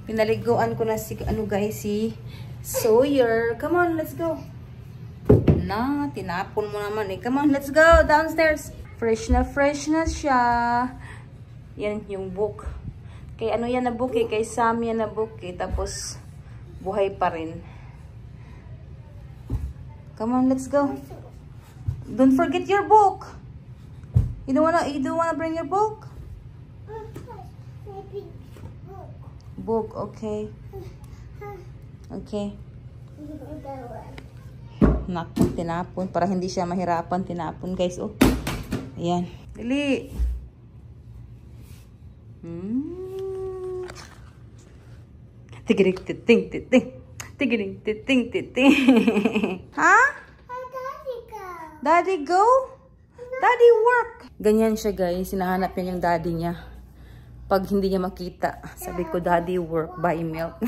Pinaliguan ko na si, ano guys, si Sawyer. Come on, let's go. Na, tinapon mo naman eh. Come on, let's go downstairs. Fresh na siya. Yan yung book. Kay ano yan na book eh. Kay Sam yan na book eh. Tapos, buhay pa rin. Come on, let's go. Don't forget your book. You don't wanna bring your book? Book, okay. Okay. Naku, tinapon. Para hindi siya mahirapan, tinapon guys. Oh. Ayan. Dali. Tigiring, titing, titing. Tigiring, titing, titing. Ha? Daddy go? Daddy work. Ganyan siya guys. Hinahanap niya yung daddy niya. Pag hindi niya makita, sabi ko, Daddy work, buy milk.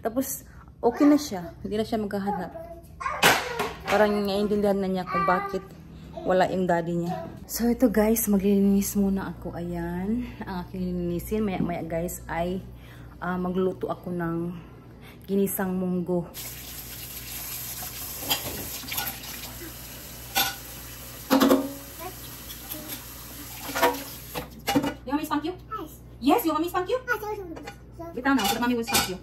Tapos, okay na siya. Hindi na siya maghahanap. Parang naiintindihan na niya kung bakit wala yung daddy niya. So, ito guys, maglilinis muna ako. Ayan, ang aking lilinisin. Maya-maya guys ay magluluto ako ng ginisang munggo. You want me to spank you? Yes, you want me to spank you? Get down now so that mommy will spank you.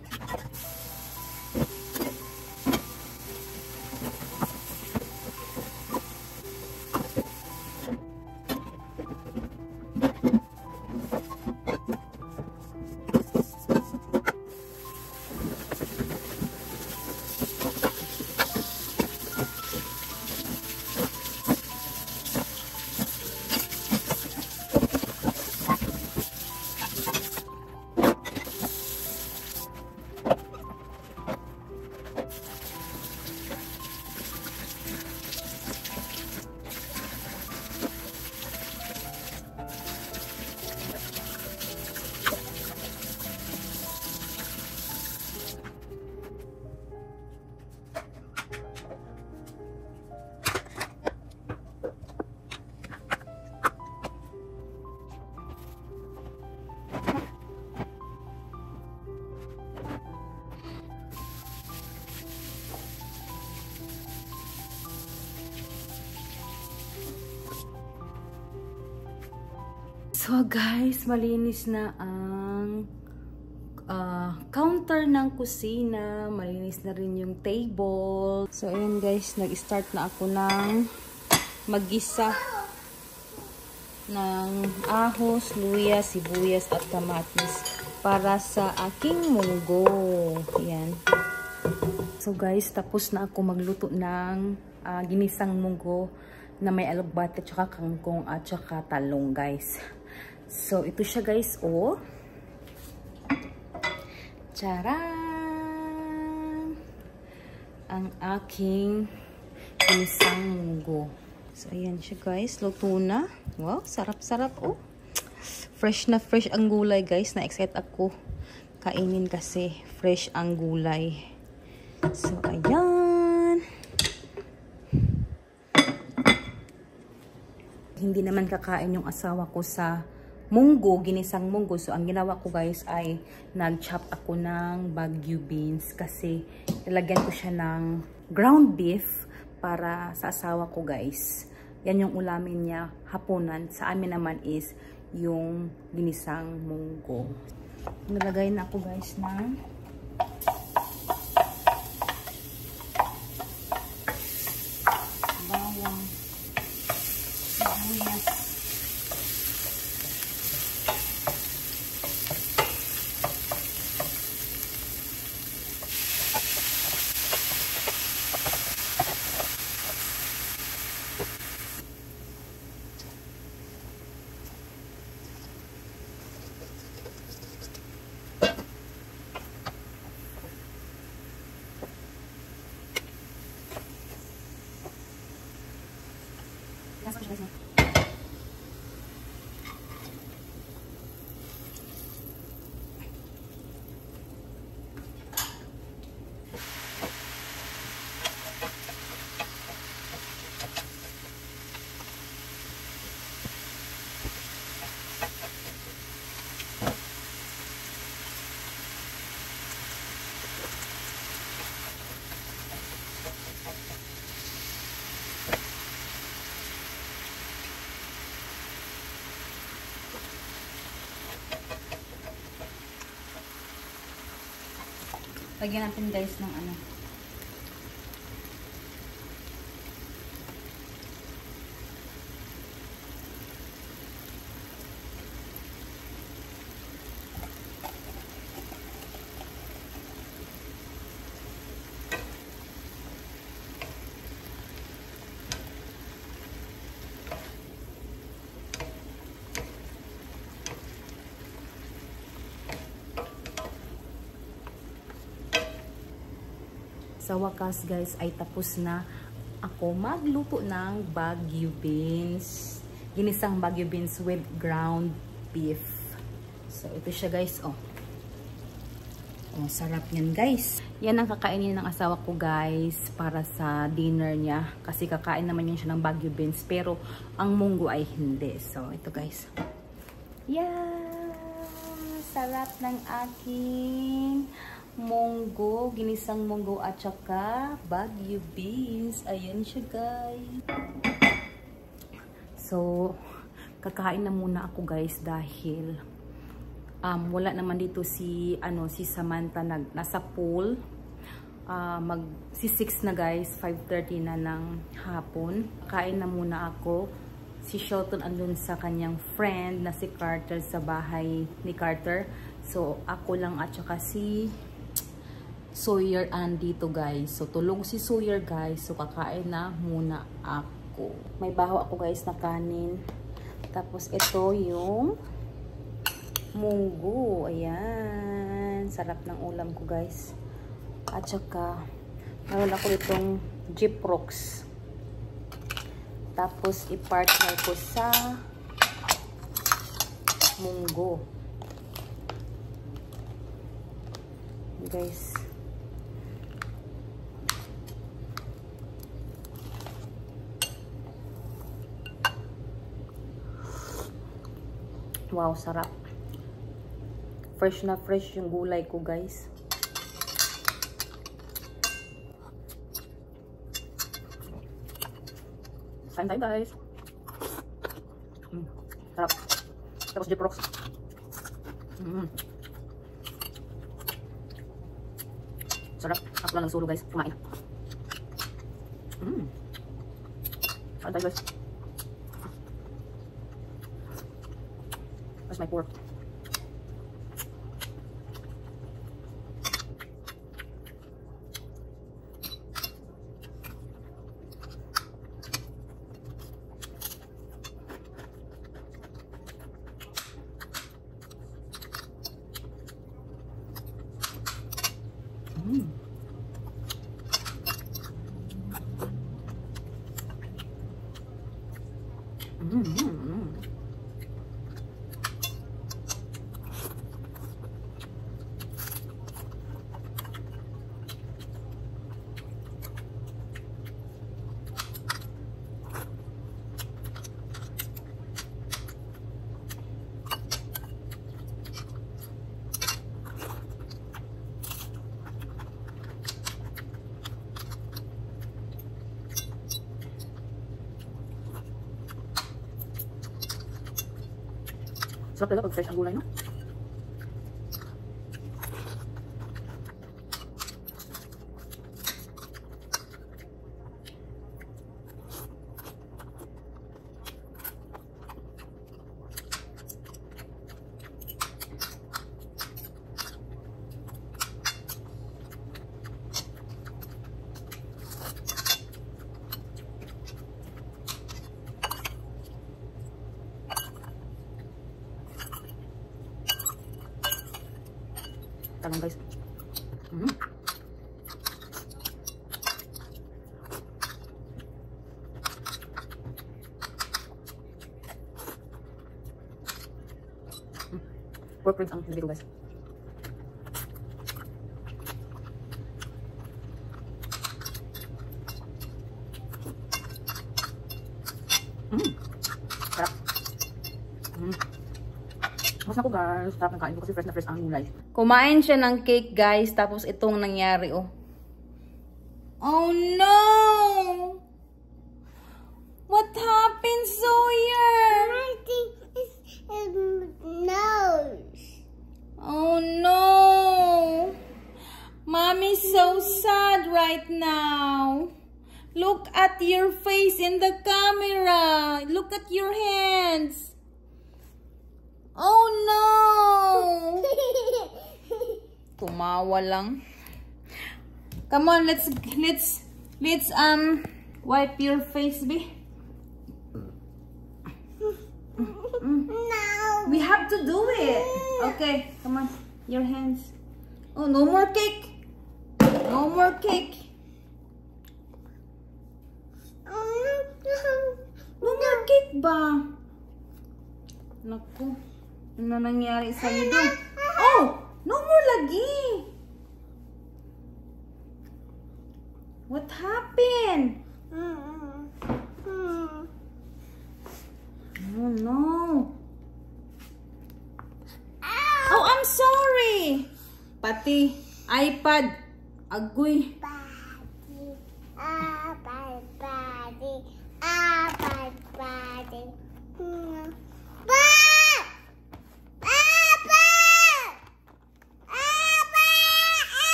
So guys, malinis na ang counter ng kusina. Malinis na rin yung table. So ayun guys, nag-start na ako ng mag-gisa ng ahos, luya, sibuyas at kamatis para sa aking munggo. Ayan. So guys, tapos na ako magluto ng ginisang munggo na may alugbate, tsaka kangkong at tsaka talong guys. So, ito siya guys, oh. Charan! Ang aking ginisang munggo. So, ayan siya guys, luto na. Wow, sarap-sarap, oh. Fresh na fresh ang gulay guys. Na-excite ako kainin kasi fresh ang gulay. So, ayan. Hindi naman kakain yung asawa ko sa munggo, ginisang munggo. So, ang ginawa ko guys ay nag-chop ako ng Baguio beans kasi nilagyan ko siya ng ground beef para sa asawa ko guys. Yan yung ulamin niya hapunan. Sa amin naman is yung ginisang munggo. Nilagay na ako guys ng bawang, sibuyas, Lagyan natin guys ng ano. Sa wakas guys ay tapos na ako magluto ng Baguio beans. Ginisang Baguio beans with ground beef. So ito siya guys, oh. Oh, sarap yan guys. Yan ang kakainin ng asawa ko guys para sa dinner niya. Kasi kakain naman yun siya ng Baguio beans. Pero ang munggo ay hindi. So ito guys. Yeah! Sarap ng aking munggo, ginisang munggo at saka Baguio beans. Ayan siya guys. So, kakain na muna ako guys dahil wala naman dito si Samantha nasa pool. Si 6 na guys, 5:30 na ng hapon. Kain na muna ako. Si Shelton andun sa kanyang friend na si Carter sa bahay ni Carter. So, ako lang at saka si Sawyer andito guys. So tulog si Sawyer guys. So kakain na muna ako. May baho ako guys na kanin. Tapos ito yung munggo. Ayan. Sarap ng ulam ko guys. At saka meron ako itong Gyprox. Tapos i-partner ko sa munggo. Guys. Wow, sarap. Fresh na fresh yung gulay ko, guys. Kain tayo, guys. Sarap. Tapos Gyprox. Sarap. Ako lang solo, guys. Kumain. Kain tayo, guys. That's my pork. Sarap talaga pag fresh ang gulay, no? Talong guys. Pork ribs ang nilagay ko guys. Sarap. Mas na ko guys. Sarap ng kain ko kasi fresh na fresh ang gulay. Kumain siya ng cake guys. Tapos itong nangyari oh. Oh no! What happened, Sawyer? I think it's his nose. Oh no! Mommy so sad right now. Look at your face in the camera. Look at your hands. Oh no! Tumawa lang. Come on, let's wipe your face, be. No. We have to do it. Okay, come on. Your hands. Oh, no more cake. No more cake. No more cake ba? Naku. Ano nangyari sa'yo doon? Oh! No more lagi. What happened? Oh no. Oh, I'm sorry. Pati iPad. Agoy.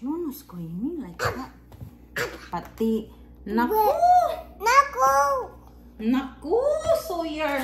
No one's screaming like that. Pati. Naku. Naku. Naku, Sawyer.